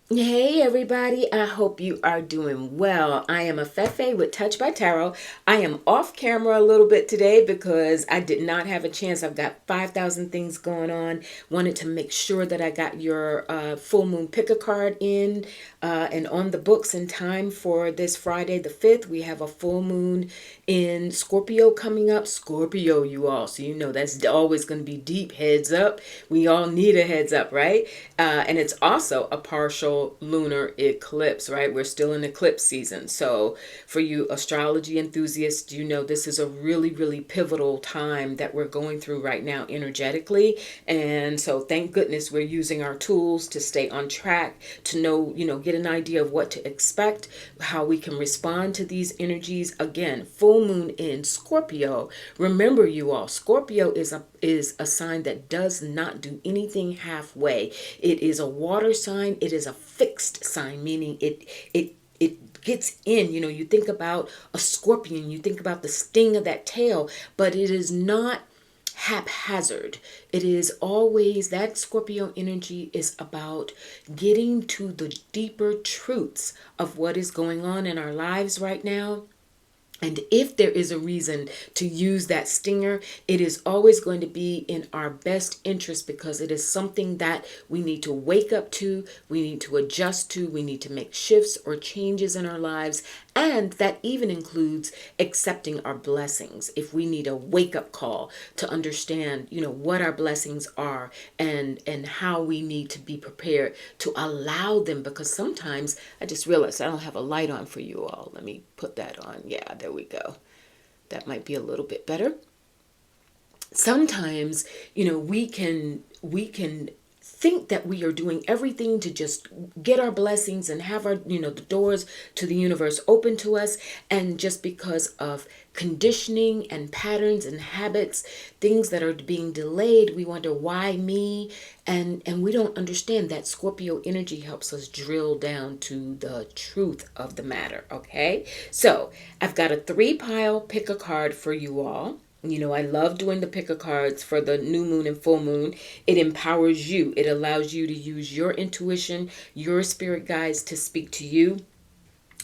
Hey everybody, I hope you are doing well. I am Afefe with Touch by Tarot. I am off camera a little bit today because I did not have a chance. I've got 5,000 things going on. Wanted to make sure that I got your full moon pick a card in and on the books in time for this Friday the 5th. We have a full moon in Scorpio coming up. Scorpio, you all. So you know that's always going to be deep. Heads up. We all need a heads up, right? And it's also a partial lunar eclipse, right? We're still in eclipse season. So for you astrology enthusiasts, you know this is a really, really pivotal time that we're going through right now energetically. And so thank goodness we're using our tools to stay on track, to know, get an idea of what to expect, how we can respond to these energies. Again, full moon in Scorpio. Remember, you all, Scorpio is a sign that does not do anything halfway. It is a water sign. It is a fixed sign, meaning it gets in. You think about a scorpion, you think about the sting of that tail, but it is not haphazard. It is always that Scorpio energy is about getting to the deeper truths of what is going on in our lives right now. And if there is a reason to use that stinger, it is always going to be in our best interest because it is something that we need to wake up to, we need to adjust to, we need to make shifts or changes in our lives. And that even includes accepting our blessings. If we need a wake up call to understand, what our blessings are and how we need to be prepared to allow them. Because sometimes I just realized I don't have a light on for you all. Let me put that on. Yeah, there we go. That might be a little bit better. Sometimes, we can think that we are doing everything to just get our blessings and have our, the doors to the universe open to us. And just because of conditioning and patterns and habits, things that are being delayed, we wonder why me? And we don't understand that Scorpio energy helps us drill down to the truth of the matter. Okay. So I've got a 3-pile pick a card for you all. I love doing the picker cards for the new moon and full moon. It empowers you. It allows you to use your intuition, your spirit guides to speak to you.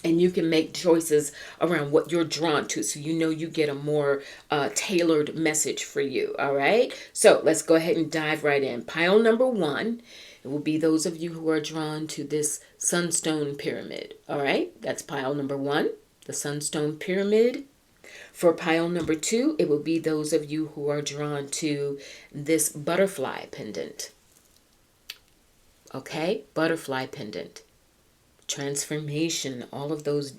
And you can make choices around what you're drawn to. So you get a more tailored message for you. All right. So let's go ahead and dive right in. Pile number 1. It will be those of you who are drawn to this Sunstone pyramid. All right. That's pile number 1. The Sunstone pyramid. For pile number 2, it will be those of you who are drawn to this butterfly pendant. Okay, butterfly pendant. Transformation, all of those,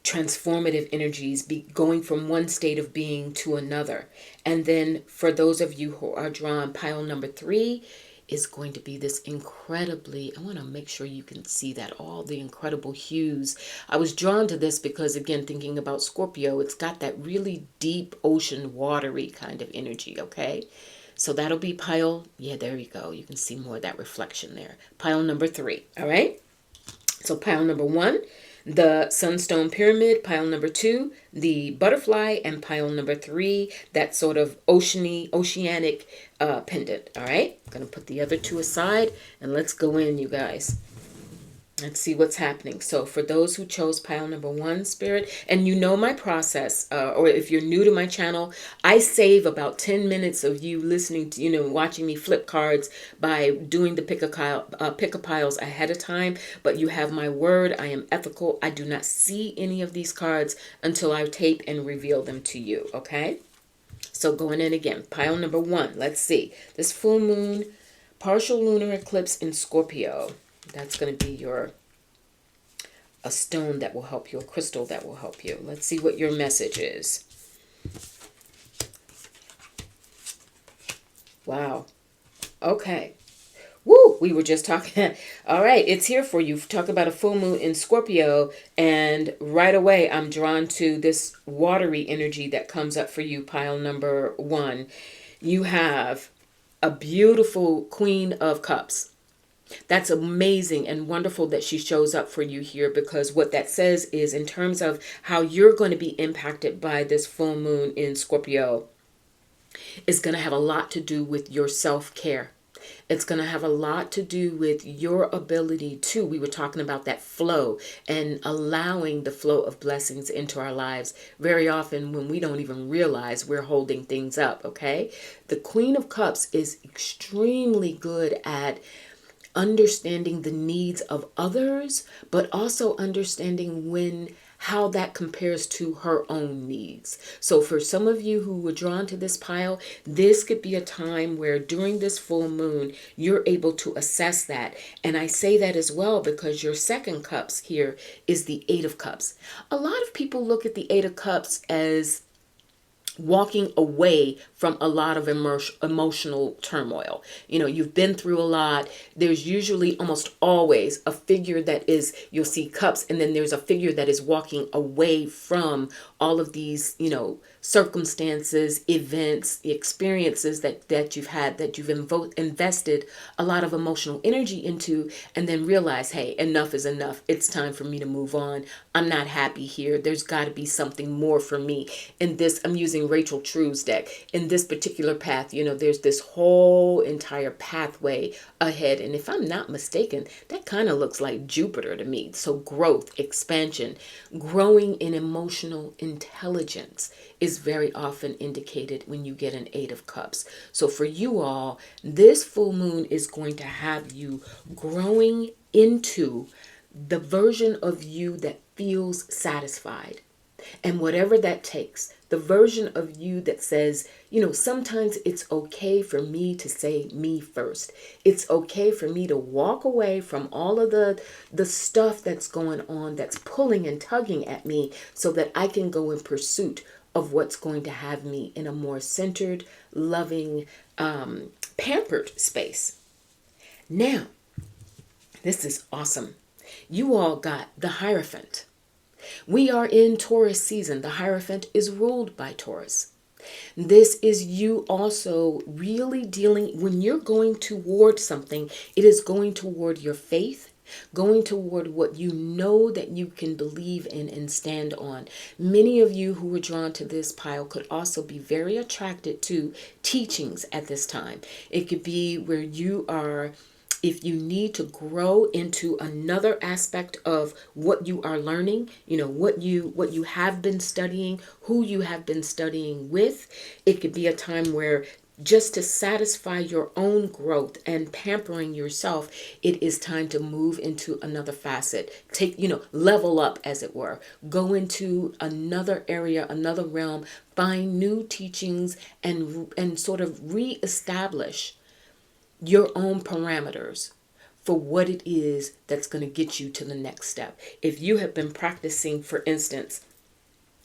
transformative energies, going from one state of being to another. And then for those of you who are drawn, pile number 3 is going to be this incredibly, I want to make sure you can see that, all the incredible hues. I was drawn to this because, again, thinking about Scorpio, it's got that really deep ocean watery kind of energy. Okay, so that'll be pile, yeah, there you go, you can see more of that reflection there. Pile number 3. All right, so pile number 1, the Sunstone pyramid. Pile number 2, the butterfly. And pile number 3, that sort of oceanic pendant. All right, I'm going to put the other 2 aside and let's go in, you guys. Let's see what's happening. So for those who chose pile number 1, Spirit, and you know my process, or if you're new to my channel, I save about 10 minutes of you listening to, watching me flip cards by doing the pick a piles ahead of time. But you have my word. I am ethical. I do not see any of these cards until I tape and reveal them to you. Okay? So going in again, pile number 1. Let's see. This full moon, partial lunar eclipse in Scorpio. That's going to be a stone that will help you, a crystal that will help you. Let's see what your message is. Wow. Okay. Woo, we were just talking. All right, it's here for you. Talk about a full moon in Scorpio. And right away, I'm drawn to this watery energy that comes up for you, pile number 1. You have a beautiful Queen of Cups. That's amazing and wonderful that she shows up for you here, because what that says is, in terms of how you're going to be impacted by this full moon in Scorpio, is going to have a lot to do with your self-care. It's going to have a lot to do with your ability to, we were talking about that flow and allowing the flow of blessings into our lives very often when we don't even realize we're holding things up, okay? The Queen of Cups is extremely good at understanding the needs of others, but also understanding how that compares to her own needs. So for some of you who were drawn to this pile, this could be a time where during this full moon, you're able to assess that. And I say that as well because your second cups here is the Eight of Cups. A lot of people look at the Eight of Cups as walking away from a lot of emotional turmoil. You know, you've been through a lot. There's usually almost always a figure that is, you'll see cups, and then there's a figure that is walking away from all of these, circumstances, events, experiences that you've had, that you've invested a lot of emotional energy into, and then realize, hey, enough is enough. It's time for me to move on. I'm not happy here. There's got to be something more for me. In this, I'm using Rachel True's deck. In this particular path, there's this whole entire pathway ahead. And if I'm not mistaken, that kind of looks like Jupiter to me. So growth, expansion, growing in emotional intelligence is very often indicated when you get an Eight of Cups. So for you all, this full moon is going to have you growing into the version of you that feels satisfied. And whatever that takes, the version of you that says, sometimes it's okay for me to say me first. It's okay for me to walk away from all of the stuff that's going on, that's pulling and tugging at me, so that I can go in pursuit of what's going to have me in a more centered, loving, pampered space. Now, this is awesome. You all got the Hierophant. We are in Taurus season. The Hierophant is ruled by Taurus. This is you also really dealing, when you're going toward something, it is going toward your faith, going toward what you know that you can believe in and stand on. Many of you who were drawn to this pile could also be very attracted to teachings at this time. It could be where you are, if you need to grow into another aspect of what you are learning, what you have been studying, who you have been studying with. It could be a time where, just to satisfy your own growth and pampering yourself, it is time to move into another facet. Level up, as it were. Go into another area, another realm, find new teachings, and sort of reestablish your own parameters for what it is that's going to get you to the next step. If you have been practicing, for instance,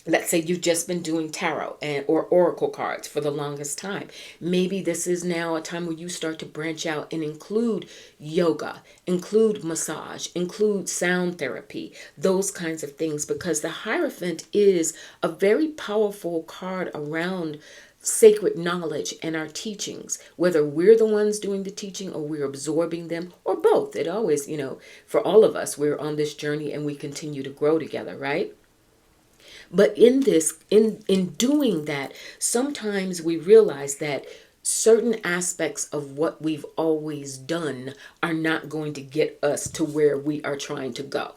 let's say you've just been doing tarot or oracle cards for the longest time. Maybe this is now a time where you start to branch out and include yoga, include massage, include sound therapy, those kinds of things, because the Hierophant is a very powerful card around sacred knowledge and our teachings, whether we're the ones doing the teaching or we're absorbing them, or both. It always, for all of us, we're on this journey and we continue to grow together, right? But in doing that, sometimes we realize that certain aspects of what we've always done are not going to get us to where we are trying to go.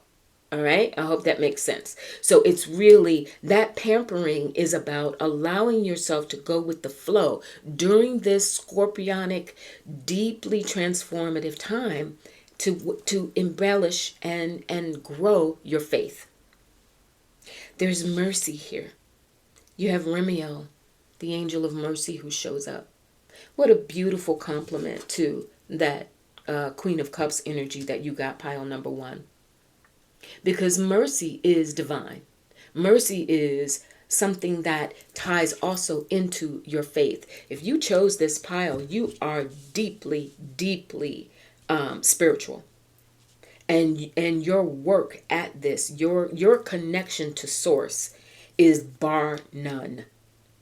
All right. I hope that makes sense. So it's really, that pampering is about allowing yourself to go with the flow during this scorpionic, deeply transformative time to embellish and grow your faith. There's mercy here. You have Remiel, the angel of mercy, who shows up. What a beautiful compliment to that Queen of Cups energy that you got, pile number one. Because mercy is divine. Mercy is something that ties also into your faith. If you chose this pile, you are deeply, deeply spiritual. And your work at this, your connection to source is bar none.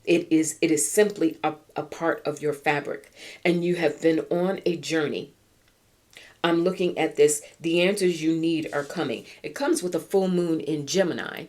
It is simply a part of your fabric. And you have been on a journey. I'm looking at this. The answers you need are coming. It comes with a full moon in Gemini.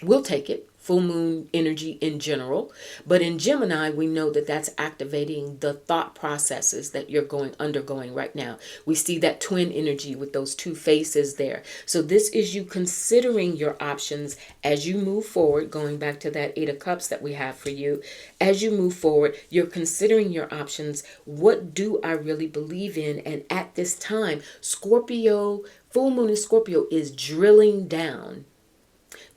We'll take it. full moon energy in general. But in Gemini, we know that that's activating the thought processes that you're undergoing right now. We see that twin energy with those two faces there. So this is you considering your options as you move forward, going back to that Eight of Cups that we have for you. As you move forward, you're considering your options. What do I really believe in? And at this time, Scorpio, full moon in Scorpio is drilling down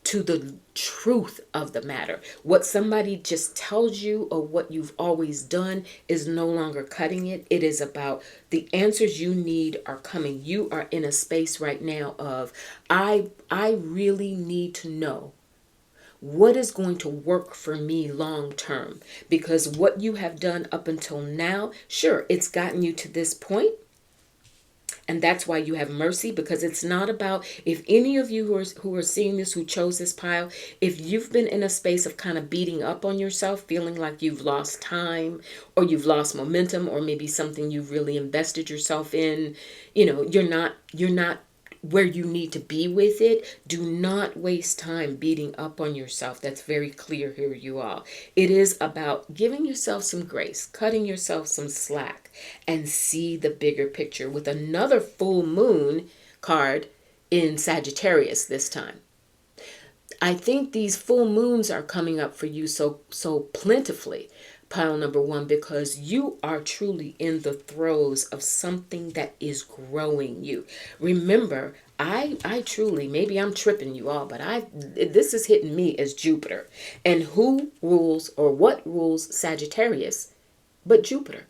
to the truth of the matter. What somebody just tells you or what you've always done is no longer cutting it. It is about the answers you need are coming. You are in a space right now of, I really need to know what is going to work for me long term, because what you have done up until now, sure, it's gotten you to this point. And that's why you have mercy, because it's not about, if any of you who are seeing this, who chose this pile, if you've been in a space of kind of beating up on yourself, feeling like you've lost time or you've lost momentum, or maybe something you've really invested yourself in, you're not where you need to be with it, do not waste time beating up on yourself. That's very clear here, you all. It is about giving yourself some grace, cutting yourself some slack, and see the bigger picture with another full moon card in Sagittarius this time. I think these full moons are coming up for you so plentifully, pile number one, because you are truly in the throes of something that is growing you. Remember, I truly, maybe I'm tripping you all, but this is hitting me as Jupiter. And who rules, or what rules Sagittarius but Jupiter?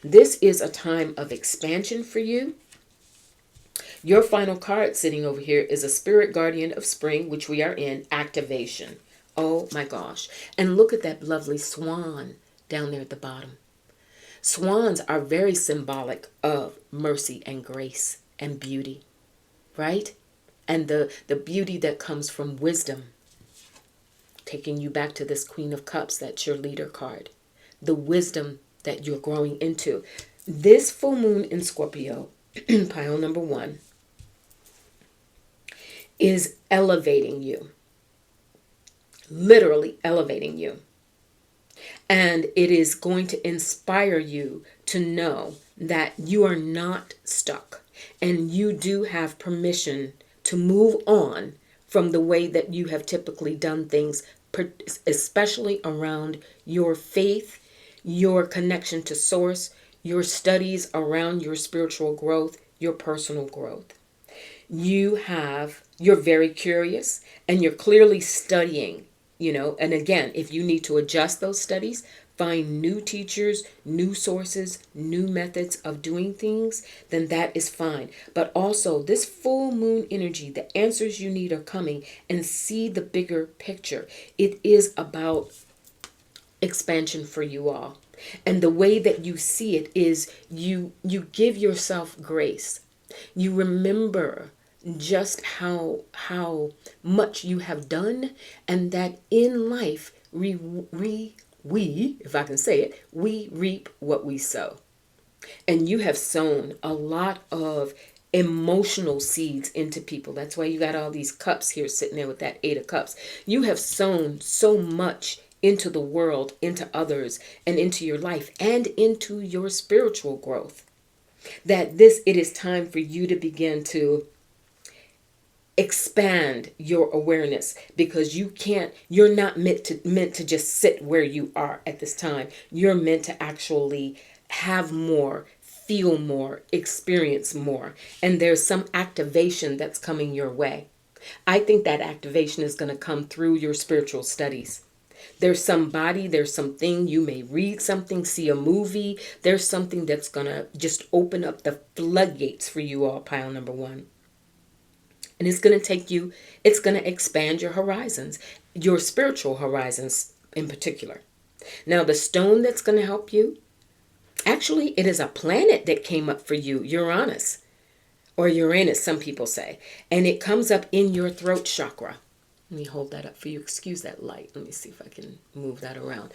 This is a time of expansion for you. Your final card sitting over here is a spirit guardian of spring, which we are in, activation. Oh my gosh. And look at that lovely swan down there at the bottom. Swans are very symbolic of mercy and grace and beauty, right? And the beauty that comes from wisdom. Taking you back to this Queen of Cups, that's your leader card. The wisdom that you're growing into. This full moon in Scorpio, pile number one, is elevating you. Literally elevating you. And it is going to inspire you to know that you are not stuck, and you do have permission to move on from the way that you have typically done things, especially around your faith, your connection to source, your studies around your spiritual growth, your personal growth. You're very curious, and you're clearly studying, and again, if you need to adjust those studies, find new teachers, new sources, new methods of doing things, then that is fine. But also, this full moon energy, the answers you need are coming, and see the bigger picture. It is about expansion for you all. And the way that you see it is you give yourself grace. You remember just how much you have done, and that in life we, if I can say it, we reap what we sow. And you have sown a lot of emotional seeds into people. That's why you got all these cups here sitting there with that Eight of Cups. You have sown so much into the world, into others, and into your life, and into your spiritual growth, that it is time for you to begin to expand your awareness, because you're not meant to just sit where you are at this time. You're meant to actually have more, feel more, experience more. And there's some activation that's coming your way. I think that activation is going to come through your spiritual studies. There's something, you may read something, see a movie. There's something that's going to just open up the floodgates for you all, pile number one. And it's going to expand your horizons, your spiritual horizons in particular. Now, the stone that's going to help you, actually, it is a planet that came up for you, Uranus, or Uranus, some people say. And it comes up in your throat chakra. Let me hold that up for you. Excuse that light. Let me see if I can move that around.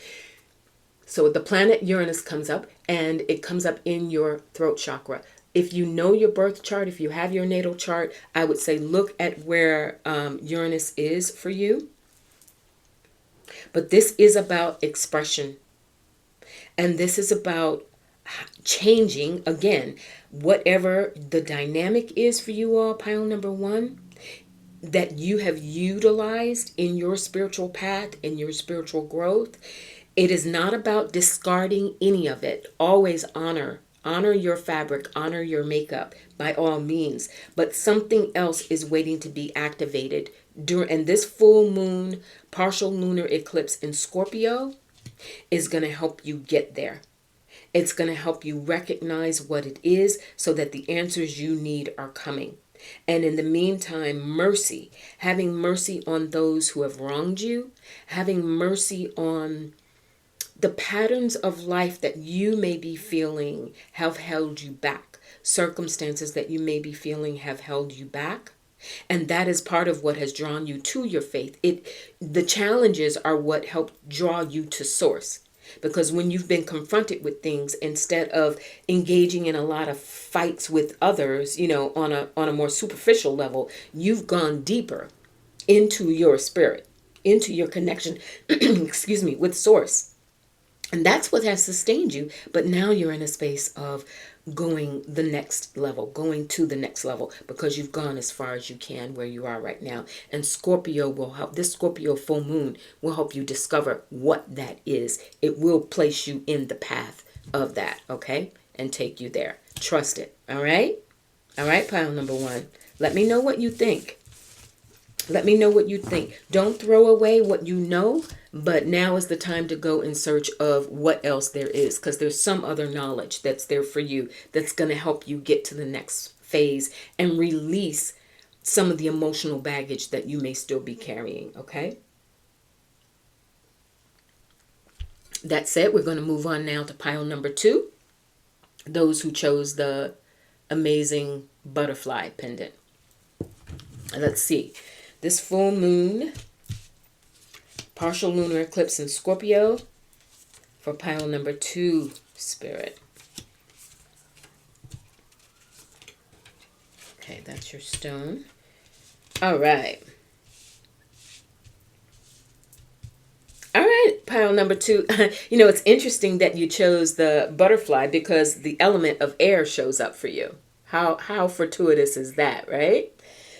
So the planet Uranus comes up, and it comes up in your throat chakra. If you know your birth chart, if you have your natal chart, I would say look at where Uranus is for you. But this is about expression. And this is about changing, again, whatever the dynamic is for you all, pile number one, that you have utilized in your spiritual path, in your spiritual growth. It is not about discarding any of it. Always honor your fabric, honor your makeup by all means. But something else is waiting to be activated during, and this full moon, partial lunar eclipse in Scorpio is going to help you get there. It's going to help you recognize what it is so that the answers you need are coming. And in the meantime, mercy, having mercy on those who have wronged you, having mercy on the patterns of life that you may be feeling have held you back, circumstances that you may be feeling have held you back. And that is part of what has drawn you to your faith. The challenges are what help draw you to source. Because when you've been confronted with things, instead of engaging in a lot of fights with others, on a more superficial level, you've gone deeper into your spirit, into your connection, excuse me, with source. And that's what has sustained you. But now you're in a space of going the next level, going to the next level, because you've gone as far as you can where you are right now. And Scorpio will help. This Scorpio full moon will help you discover what that is. It will place you in the path of that, okay? And take you there. Trust it, all right? All right, pile number one. Let me know what you think. Let me know what you think. Don't throw away what you know, but now is the time to go in search of what else there is, because there's some other knowledge that's there for you that's going to help you get to the next phase and release some of the emotional baggage that you may still be carrying, okay? That said, we're going to move on now to pile number two, those who chose the amazing butterfly pendant. Let's see. This full moon, partial lunar eclipse in Scorpio for pile number two, Spirit. Okay, that's your stone. All right. All right, pile number two. It's interesting that you chose the butterfly because the element of air shows up for you. How fortuitous is that, right?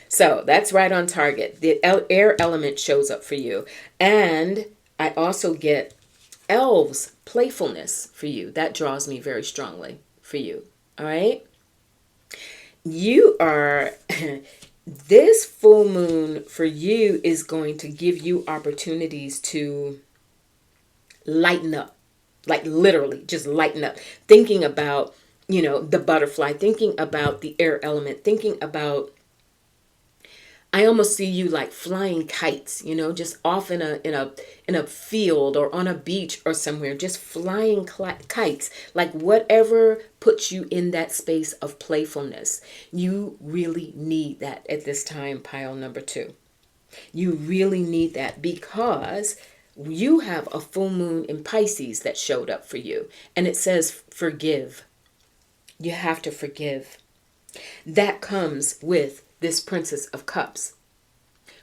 So that's right on target. The air element shows up for you. And I also get elves, playfulness for you. That draws me very strongly for you. All right. You are, this full moon for you is going to give you opportunities to lighten up. Like literally just lighten up. Thinking about, the butterfly, thinking about the air element, thinking about, I almost see you like flying kites, just off in a field or on a beach or somewhere, just flying kites, like whatever puts you in that space of playfulness. You really need that at this time, pile number two. You really need that because you have a full moon in Pisces that showed up for you. And it says forgive. You have to forgive. That comes with this Princess of Cups.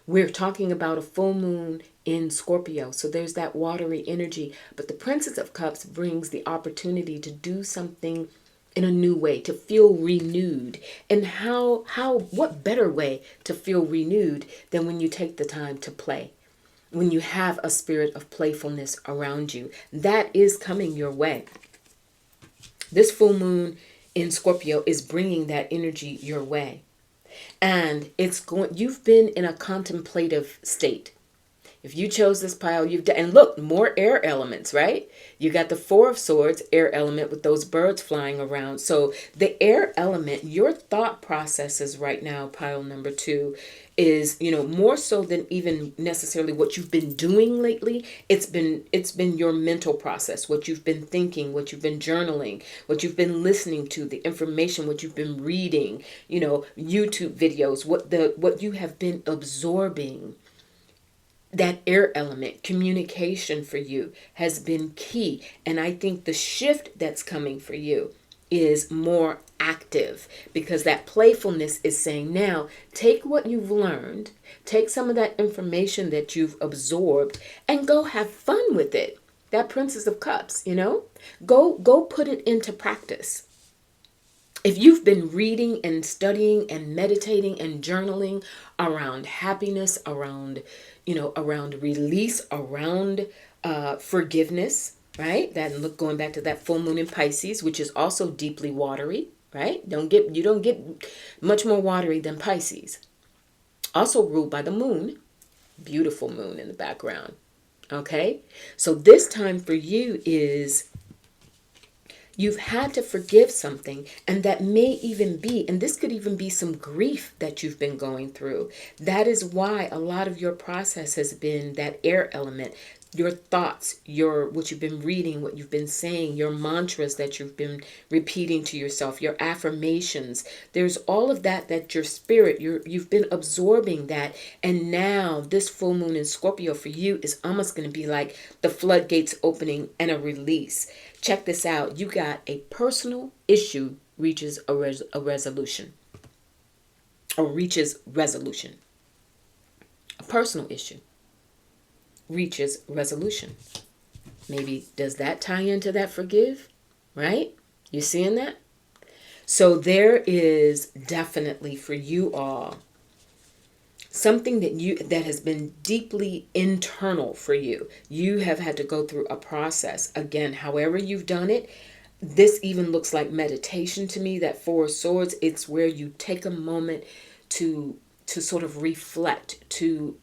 We're talking about a full moon in Scorpio. So there's that watery energy. But the Princess of Cups brings the opportunity to do something in a new way, to feel renewed. And what better way to feel renewed than when you take the time to play? When you have a spirit of playfulness around you. That is coming your way. This full moon in Scorpio is bringing that energy your way. And you've been in a contemplative state. If you chose this pile, and look, more air elements, right? You got the Four of Swords, air element with those birds flying around. So the air element, your thought processes right now, pile number two, is, more so than even necessarily what you've been doing lately. It's been your mental process, what you've been thinking, what you've been journaling, what you've been listening to, the information, what you've been reading, YouTube videos, what you have been absorbing. That air element, communication for you has been key. And I think the shift that's coming for you is more active, because that playfulness is saying, now take what you've learned, take some of that information that you've absorbed, and go have fun with it. That Princess of Cups, go put it into practice. If you've been reading and studying and meditating and journaling around happiness, around release, around forgiveness, right? That, look, going back to that full moon in Pisces, which is also deeply watery, right? You don't get much more watery than Pisces. Also ruled by the moon, beautiful moon in the background. Okay? So this time for you is, you've had to forgive something, and that may even be, and this could even be some grief that you've been going through. That is why a lot of your process has been that air element, your thoughts, what you've been reading, what you've been saying, your mantras that you've been repeating to yourself, your affirmations. There's all of that your spirit, you've been absorbing that. And now this full moon in Scorpio for you is almost going to be like the floodgates opening and a release. Check this out. You got a personal issue reaches a resolution. Or reaches resolution. A personal issue reaches resolution. Maybe does that tie into that forgive? Right? You seeing that? So there is definitely for you all something that has been deeply internal for you. You have had to go through a process. Again, however you've done it, this even looks like meditation to me. That Four of Swords, it's where you take a moment to sort of reflect, to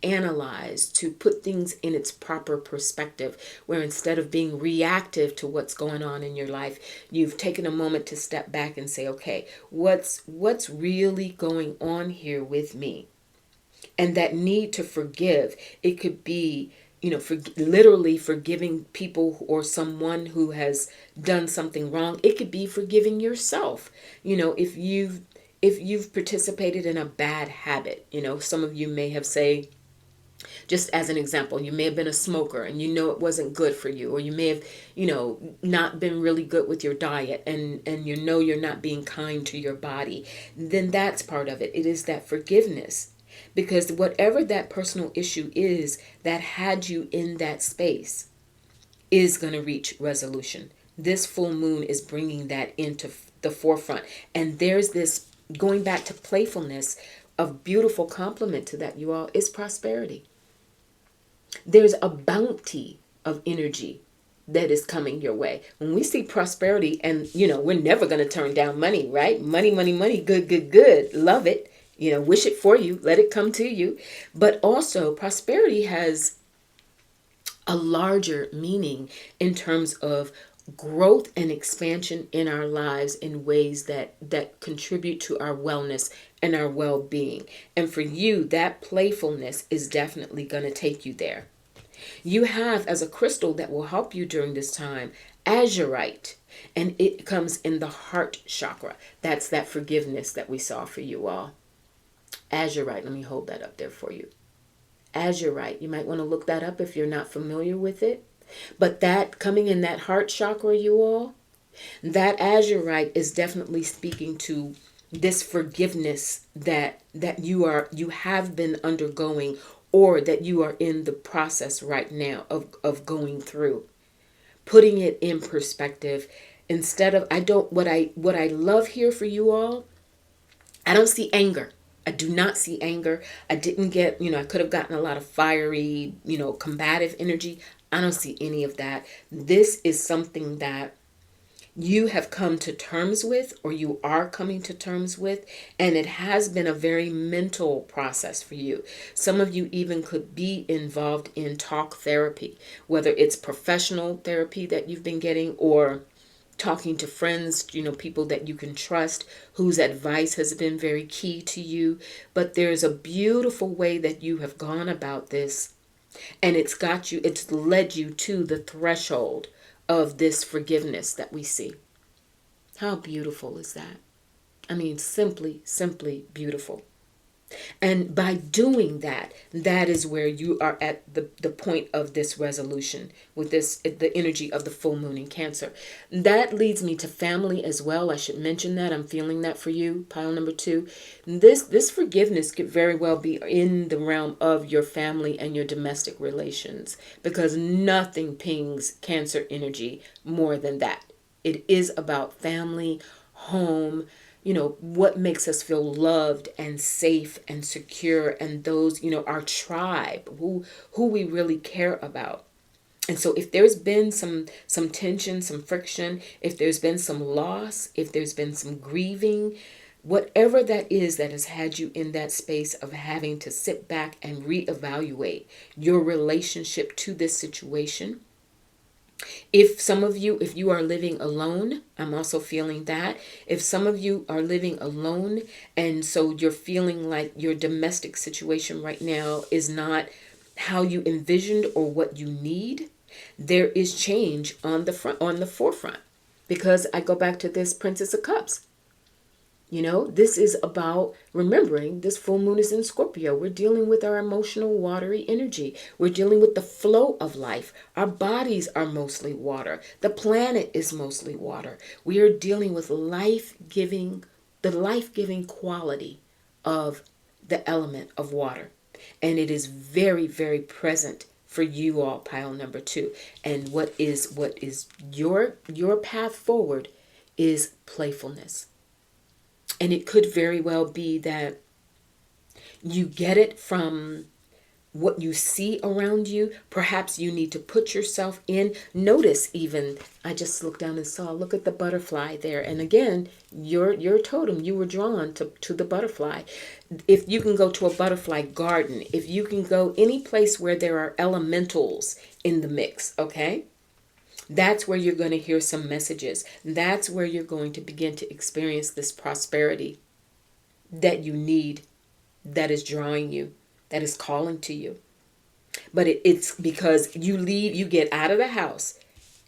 analyze, to put things in its proper perspective, where instead of being reactive to what's going on in your life, you've taken a moment to step back and say, okay, what's really going on here with me? And that need to forgive, it could be, literally forgiving people or someone who has done something wrong. It could be forgiving yourself. If you've participated in a bad habit, some of you may have, say, just as an example, you may have been a smoker and it wasn't good for you, or you may have, not been really good with your diet, and you're not being kind to your body. Then that's part of it. It is that forgiveness. Because whatever that personal issue is that had you in that space is going to reach resolution. This full moon is bringing that into the forefront. And there's this, going back to playfulness, a beautiful complement to that, you all, is prosperity. There's a bounty of energy that is coming your way. When we see prosperity, and, we're never going to turn down money, right? Money, money, money, good, good, good. Love it. Wish it for you, let it come to you. But also prosperity has a larger meaning in terms of growth and expansion in our lives in ways that contribute to our wellness and our well-being. And for you, that playfulness is definitely going to take you there. You have, as a crystal that will help you during this time, azurite. And it comes in the heart chakra. That's that forgiveness that we saw for you all. Azurite, let me hold that up there for you. Azurite, you might want to look that up if you're not familiar with it. But that coming in that heart chakra, you all, that azurite is definitely speaking to this forgiveness that you have been undergoing, or that you are in the process right now of going through. Putting it in perspective instead of, what I love here for you all, I don't see anger. I do not see anger. I didn't get, I could have gotten a lot of fiery, combative energy. I don't see any of that. This is something that you have come to terms with, or you are coming to terms with, and it has been a very mental process for you. Some of you even could be involved in talk therapy, whether it's professional therapy that you've been getting, or talking to friends, people that you can trust, whose advice has been very key to you. But there's a beautiful way that you have gone about this, and it's led you to the threshold of this forgiveness that we see. How beautiful is that? I mean, simply, simply beautiful. And by doing that, that is where you are at the point of this resolution with this, the energy of the full moon in Cancer. That leads me to family as well. I should mention that. I'm feeling that for you, pile number 2. This forgiveness could very well be in the realm of your family and your domestic relations, because nothing pings Cancer energy more than that. It is about family, home, what makes us feel loved and safe and secure, and those, our tribe, who we really care about. And so if there's been some tension, some friction, if there's been some loss, if there's been some grieving, whatever that is that has had you in that space of having to sit back and reevaluate your relationship to this situation. If you are living alone, I'm also feeling that. If some of you are living alone, and so you're feeling like your domestic situation right now is not how you envisioned or what you need, there is change on the forefront. Because I go back to this Princess of Cups. This is about remembering this full moon is in Scorpio. We're dealing with our emotional, watery energy. We're dealing with the flow of life. Our bodies are mostly water. The planet is mostly water. We are dealing with the life-giving quality of the element of water. And it is very, very present for you all, pile number 2. And what is your path forward is playfulness. And it could very well be that you get it from what you see around you. Perhaps you need to put yourself in. Notice even, I just looked down and saw, look at the butterfly there. And again, your totem, you were drawn to the butterfly. If you can go to a butterfly garden, if you can go any place where there are elementals in the mix, okay? That's where you're going to hear some messages. That's where you're going to begin to experience this prosperity that you need, that is drawing you, that is calling to you. But it's because you get out of the house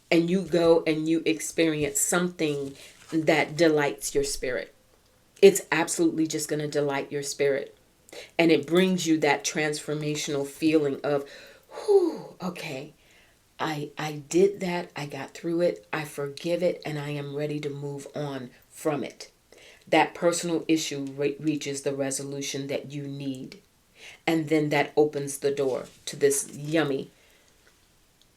and you go and you experience something that delights your spirit. It's absolutely just going to delight your spirit. And it brings you that transformational feeling of, whew, okay, I did that, I got through it, I forgive it, and I am ready to move on from it. That personal issue reaches the resolution that you need. And then that opens the door to this yummy,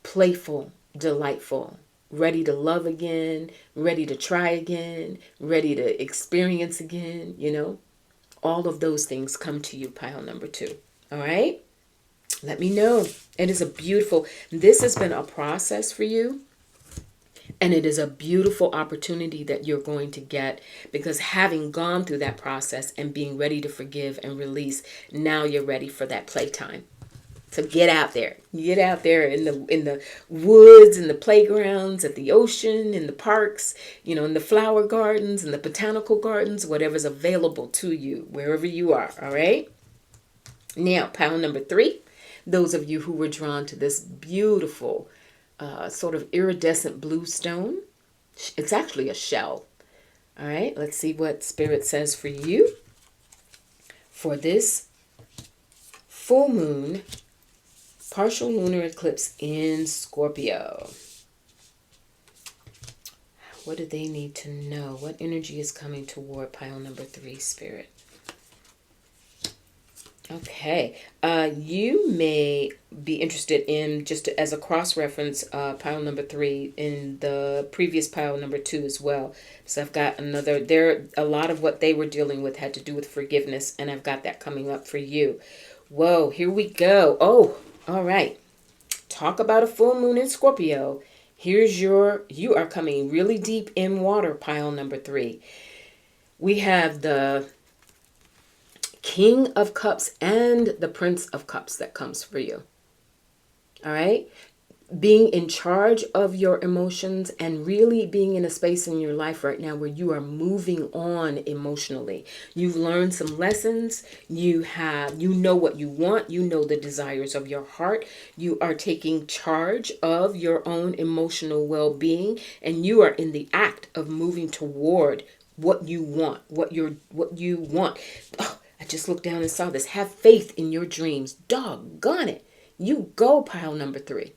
playful, delightful, ready to love again, ready to try again, ready to experience again, All of those things come to you, pile number 2. All right? Let me know. This has been a process for you. And it is a beautiful opportunity that you're going to get, because having gone through that process and being ready to forgive and release, now you're ready for that playtime. So get out there. Get out there in the woods, in the playgrounds, at the ocean, in the parks, in the flower gardens, in the botanical gardens, whatever's available to you, wherever you are. All right? Now, pile number 3. Those of you who were drawn to this beautiful sort of iridescent blue stone. It's actually a shell. All right, let's see what Spirit says for you for this full moon, partial lunar eclipse in Scorpio. What do they need to know? What energy is coming toward pile number 3, Spirit? Okay, you may be interested in, just as a cross-reference, pile number 3 in the previous pile number 2 as well. So I've got a lot of what they were dealing with had to do with forgiveness, and I've got that coming up for you. Whoa, here we go. Oh, all right. Talk about a full moon in Scorpio. You are coming really deep in water, pile number 3. We have the King of Cups and the Prince of Cups that comes for you. All right? Being in charge of your emotions and really being in a space in your life right now where you are moving on emotionally. You've learned some lessons. You know what you want. You know the desires of your heart. You are taking charge of your own emotional well-being, and you are in the act of moving toward what you want, what you want. Oh, I just looked down and saw this. Have faith in your dreams. Doggone it. You go, pile number 3.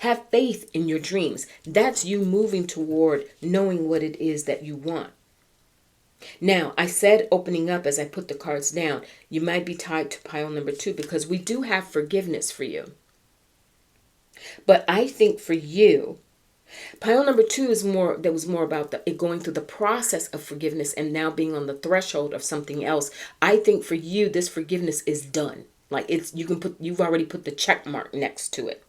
Have faith in your dreams. That's you moving toward knowing what it is that you want. Now, I said opening up as I put the cards down, you might be tied to pile number 2 because we do have forgiveness for you. But I think for you, pile number 2 is more, that was more about it going through the process of forgiveness and now being on the threshold of something else. I think for you, this forgiveness is done. Like you've already put the check mark next to it.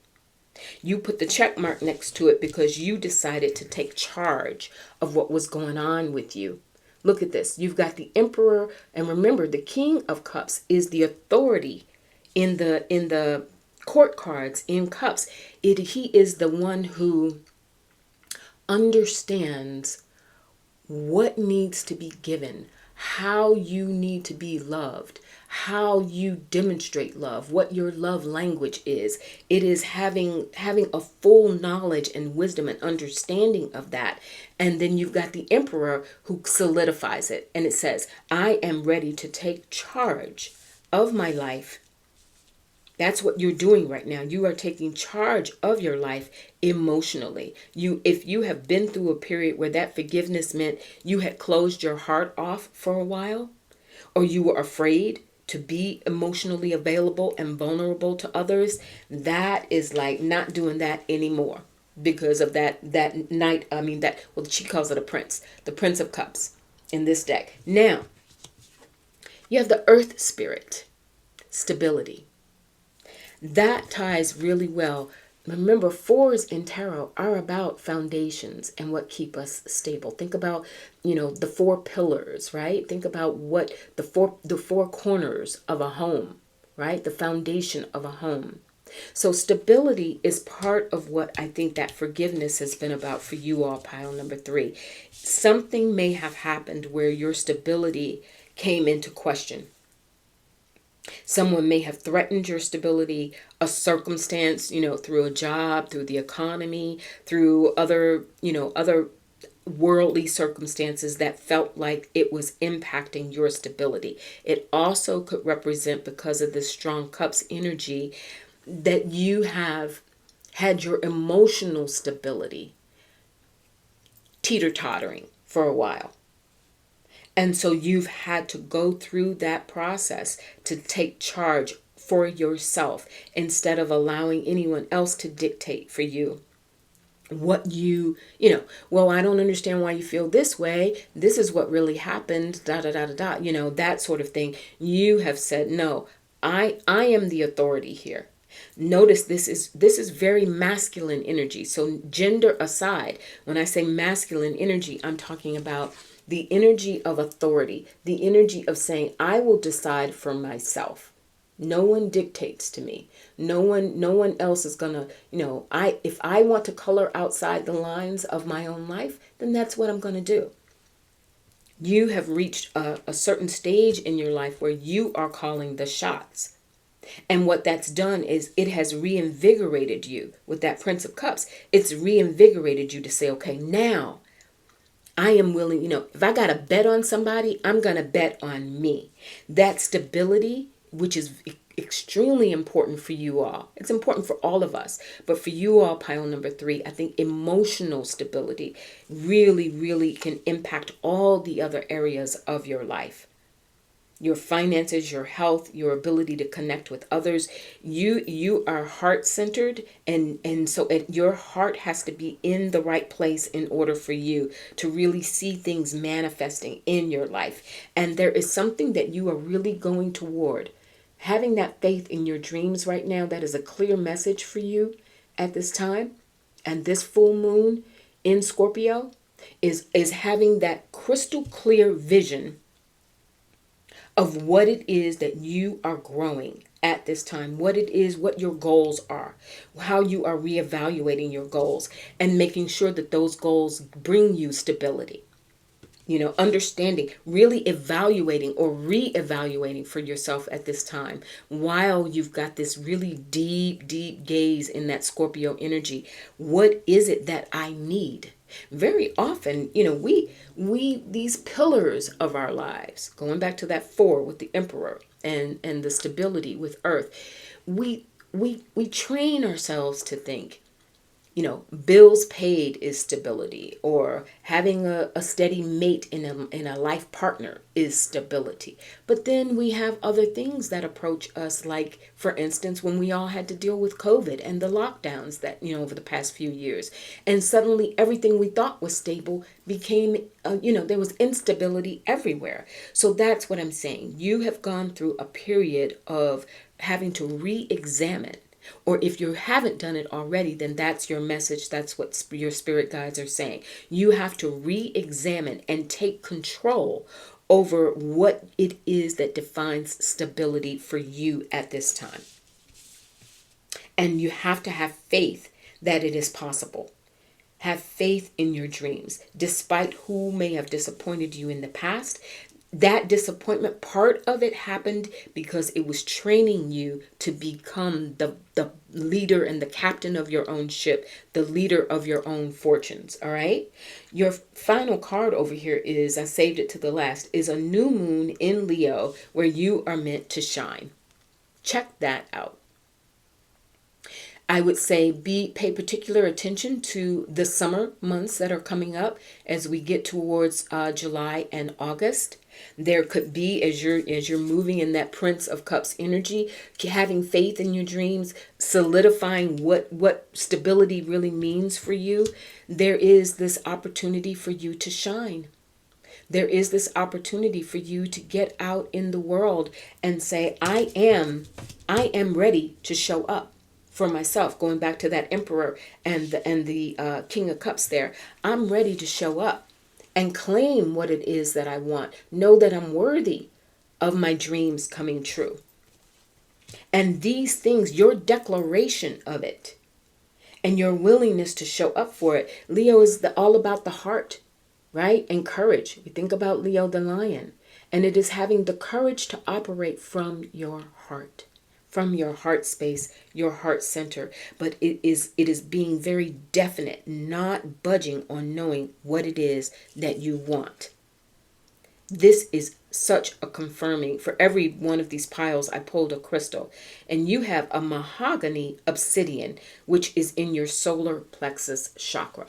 You put the check mark next to it because you decided to take charge of what was going on with you. Look at this. You've got the Emperor, and remember, the King of Cups is the authority in the court cards in Cups. He is the one who understands what needs to be given, how you need to be loved, how you demonstrate love, what your love language is. It is having a full knowledge and wisdom and understanding of that. And then you've got the Emperor who solidifies it. And it says, I am ready to take charge of my life. That's what you're doing right now. You are taking charge of your life emotionally. If you have been through a period where that forgiveness meant you had closed your heart off for a while, or you were afraid to be emotionally available and vulnerable to others, that is like not doing that anymore because of that knight. Well, she calls it the Prince of Cups in this deck. Now, you have the Earth Spirit, stability. That ties really well. Remember, 4s in tarot are about foundations and what keep us stable. Think about, the 4 pillars, right? Think about what the four corners of a home, right? The foundation of a home. So stability is part of what I think that forgiveness has been about for you all, pile number 3. Something may have happened where your stability came into question. Someone may have threatened your stability, a circumstance, through a job, through the economy, through other worldly circumstances that felt like it was impacting your stability. It also could represent, because of this strong Cups energy, that you have had your emotional stability teeter-tottering for a while. And so you've had to go through that process to take charge for yourself instead of allowing anyone else to dictate for you what well, I don't understand why you feel this way. This is what really happened, that sort of thing. You have said, no, I am the authority here. Notice this is very masculine energy. So gender aside, when I say masculine energy, I'm talking about the energy of authority, the energy of saying, I will decide for myself. No one dictates to me. No one else is gonna, if I want to color outside the lines of my own life, then that's what I'm gonna do. You have reached a certain stage in your life where you are calling the shots. And what that's done is it has reinvigorated you with that Prince of Cups. It's reinvigorated you to say, okay, now I am willing, if I got to bet on somebody, I'm going to bet on me. That stability, which is extremely important for you all. It's important for all of us. But for you all, pile number 3, I think emotional stability really, really can impact all the other areas of your life. Your finances, your health, your ability to connect with others. You are heart-centered, and so your heart has to be in the right place in order for you to really see things manifesting in your life. And there is something that you are really going toward. Having that faith in your dreams right now, that is a clear message for you at this time. And this full moon in Scorpio is having that crystal clear vision of what it is that you are growing at this time, what it is, what your goals are, how you are reevaluating your goals and making sure that those goals bring you stability. Understanding, really evaluating or reevaluating for yourself at this time while you've got this really deep, deep gaze in that Scorpio energy. What is it that I need? Very often, we these pillars of our lives, going back to that 4 with the emperor and the stability with earth, we train ourselves to think, bills paid is stability, or having a steady mate in a life partner is stability. But then we have other things that approach us, like, for instance, when we all had to deal with COVID and the lockdowns that, over the past few years. And suddenly everything we thought was stable became, there was instability everywhere. So that's what I'm saying. You have gone through a period of having to re-examine, or if you haven't done it already, then that's your message. That's what your spirit guides are saying. You have to re-examine and take control over what it is that defines stability for you at this time. And you have to have faith that it is possible. Have faith in your dreams. Despite who may have disappointed you in the past, that disappointment, part of it happened because it was training you to become the leader and the captain of your own ship, the leader of your own fortunes. All right. Your final card over here is, I saved it to the last, is a new moon in Leo, where you are meant to shine. Check that out. I would say pay particular attention to the summer months that are coming up as we get towards July and August. There could be, as you're moving in that Prince of Cups energy, having faith in your dreams, solidifying what stability really means for you. There is this opportunity for you to shine. There is this opportunity for you to get out in the world and say, I am ready to show up for myself. Going back to that Emperor and the King of Cups there, I'm ready to show up and claim what it is that I want. Know that I'm worthy of my dreams coming true. And these things, your declaration of it and your willingness to show up for it. Leo is all about the heart, right? And courage. We think about Leo the lion. And it is having the courage to operate from your heart. From your heart space, your heart center. But it is being very definite, not budging on knowing what it is that you want. This is such a confirming. For every one of these piles, I pulled a crystal. And you have a mahogany obsidian, which is in your solar plexus chakra.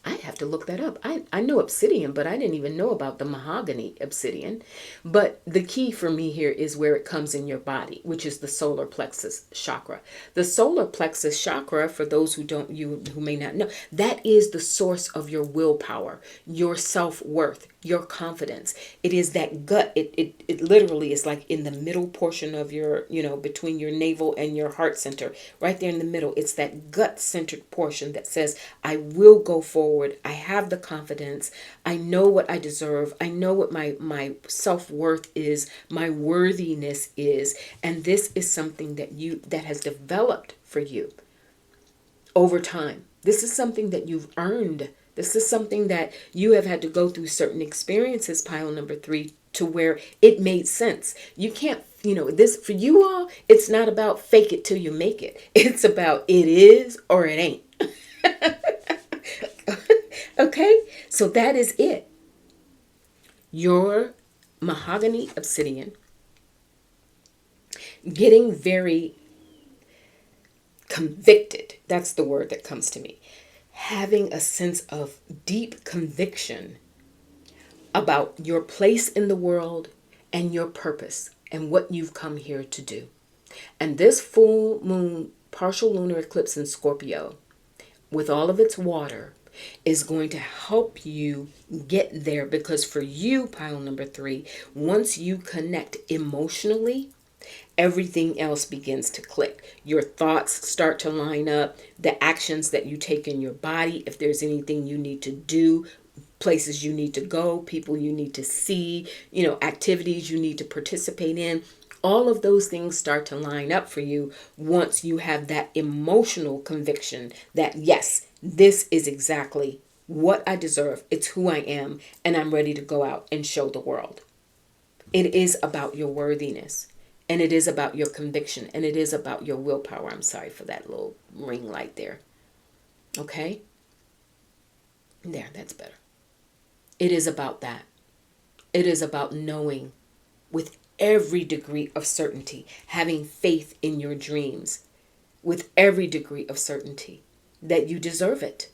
I have to look that up. I know obsidian, but I didn't even know about the mahogany obsidian. But the key for me here is where it comes in your body, which is the solar plexus chakra. The solar plexus chakra, for those who may not know, that is the source of your willpower, your self-worth, your confidence. It is that gut. It literally is like in the middle portion of your, between your navel and your heart center, right there in the middle. It's that gut-centered portion that says, I will go forward. I have the confidence. I know what I deserve. I know what my self-worth is, my worthiness is. And this is something that has developed for you over time. This is something that you've earned. This is something that you have had to go through certain experiences, pile number 3, to where it made sense. You can't, this for you all, it's not about fake it till you make it. It's about it is or it ain't. Okay, so that is it. Your mahogany obsidian, getting very convicted. That's the word that comes to me. Having a sense of deep conviction about your place in the world and your purpose and what you've come here to do. And this full moon, partial lunar eclipse in Scorpio, with all of its water, is going to help you get there, because for you, pile number 3, once you connect emotionally, everything else begins to click. Your thoughts start to line up, the actions that you take in your body, if there's anything you need to do, places you need to go, people you need to see, activities you need to participate in. All of those things start to line up for you once you have that emotional conviction that, yes, this is exactly what I deserve. It's who I am, and I'm ready to go out and show the world. It is about your worthiness, and it is about your conviction, and it is about your willpower. I'm sorry for that little ring light there. Okay? There, that's better. It is about that. It is about knowing with every degree of certainty, having faith in your dreams with every degree of certainty that you deserve it,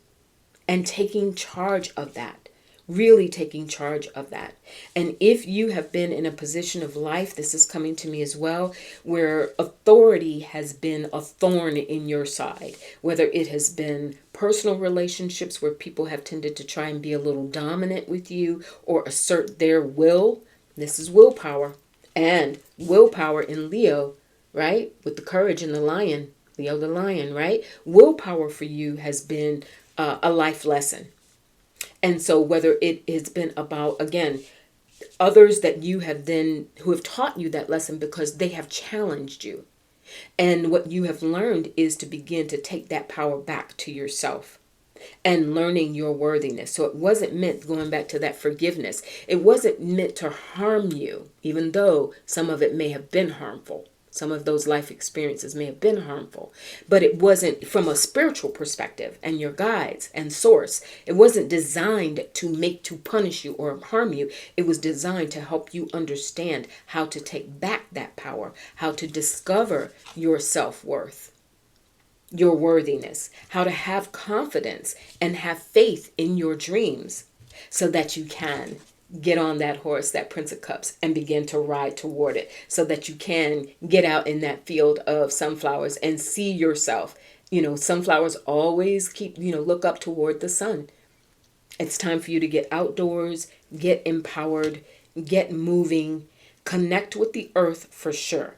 and taking charge of that, really taking charge of that. And if you have been in a position of life, this is coming to me as well, where authority has been a thorn in your side, whether it has been personal relationships where people have tended to try and be a little dominant with you or assert their will. This is willpower, and willpower in Leo, right? With the courage in the lion, Leo the lion, right? Willpower for you has been a life lesson. And so whether it has been about, again, others that you have then, who have taught you that lesson because they have challenged you. And what you have learned is to begin to take that power back to yourself and learning your worthiness. So it wasn't meant, going back to that forgiveness, it wasn't meant to harm you, even though some of it may have been harmful. Some of those life experiences may have been harmful, but it wasn't, from a spiritual perspective and your guides and source, it wasn't designed to punish you or harm you. It was designed to help you understand how to take back that power, how to discover your self-worth, your worthiness, how to have confidence and have faith in your dreams so that you can get on that horse, that Prince of Cups, and begin to ride toward it, so that you can get out in that field of sunflowers and see yourself. Sunflowers always look up toward the sun. It's time for you to get outdoors, get empowered, get moving, connect with the earth for sure.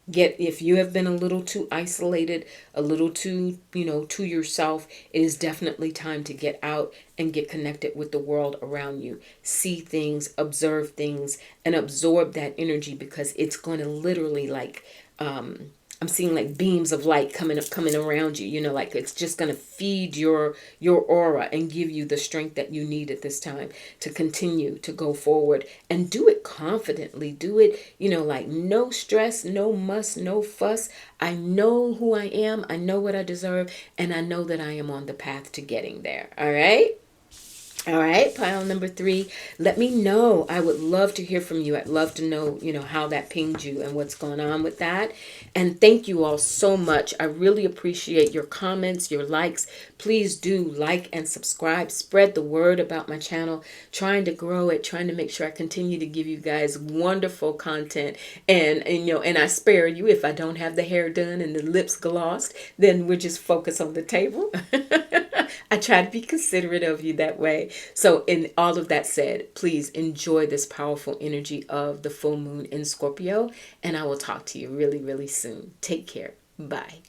If you have been a little too isolated, a little too, to yourself, it is definitely time to get out and get connected with the world around you. See things, observe things, and absorb that energy, because it's going to literally I'm seeing like beams of light coming around you, like it's just going to feed your aura and give you the strength that you need at this time to continue to go forward and do it confidently. Do it, like no stress, no muss, no fuss. I know who I am. I know what I deserve. And I know that I am on the path to getting there. All right. All right, pile number 3. Let me know. I would love to hear from you. I'd love to know, how that pinged you and what's going on with that. And thank you all so much. I really appreciate your comments, your likes. Please do like and subscribe. Spread the word about my channel. Trying to grow it, trying to make sure I continue to give you guys wonderful content. And I spare you if I don't have the hair done and the lips glossed. Then we're just focused on the table. I try to be considerate of you that way. So in all of that said, please enjoy this powerful energy of the full moon in Scorpio. And I will talk to you really, really soon. Take care. Bye.